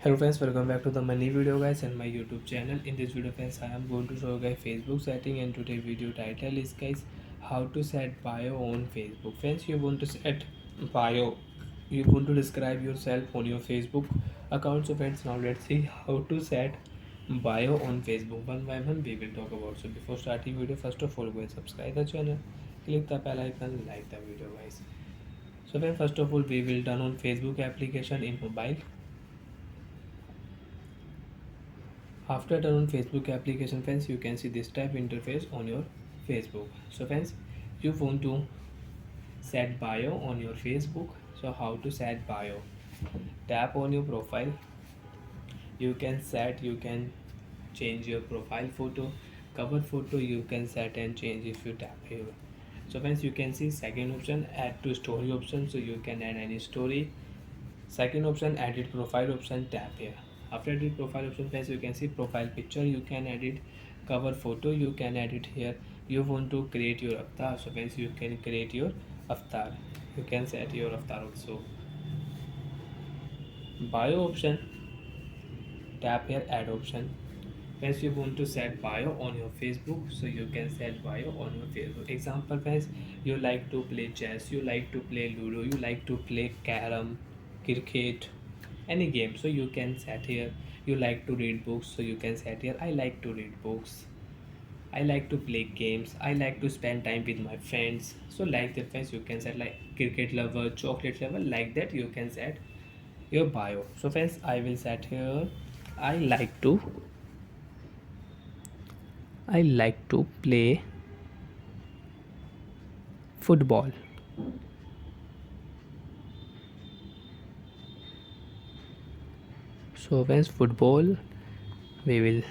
Hello friends, welcome back to the money video guys and my YouTube channel. In this video friends, I am going to show you guys Facebook setting, and today video title is guys how to set bio on Facebook. Friends, you want to set bio, you want to describe yourself on your Facebook account. So friends, now let's see how to set bio on Facebook. One by one we will talk about. So before starting video, first of all go and subscribe the channel, click the bell icon, like the video guys. So then first of all we will turn on Facebook application in mobile. After turn on Facebook application friends, you can see this type interface on your Facebook. So friends, you want to set bio on your Facebook. So how to set bio? Tap on your profile. You can change your profile photo, cover photo you can set and change if you tap here. So friends, you can see second option, add to story option, so you can add any story. Second option, edit profile option, tap here. After edit profile option friends, you can see profile picture, you can edit. Cover photo you can edit here. You want to create your avatar, so friends you can create your avatar, you can set your avatar also. Bio option, tap here, add option. Friends, you want to set bio on your Facebook, so you can set bio on your Facebook. Example friends, you like to play chess, you like to play ludo, you like to play carom, cricket, any game, so you can set here. You like to read books, so you can set here, I like to read books. I like to play games, I like to spend time with my friends. So like that friends, you can set like cricket lover, chocolate lover, like that you can set your bio. So friends, I will set here, I like to I like to play football. So friends, football we will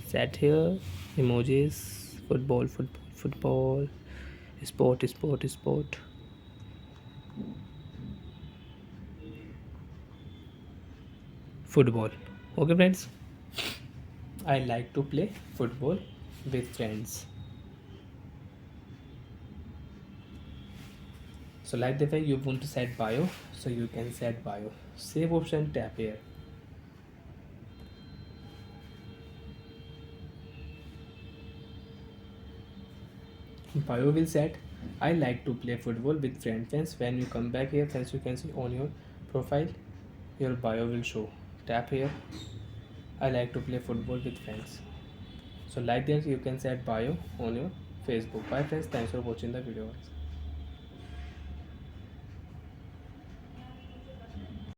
set here, emojis, football, football, sport, football. Okay friends, I like to play football with friends. So like the way you want to set bio, so you can set bio. Save option, tap here. Bio will set, I like to play football with friends. Friends, when you come back here friends, you can see on your profile your bio will show. Tap here, I like to play football with friends. So like that you can set bio on your Facebook. Bye friends, thanks for watching the video guys.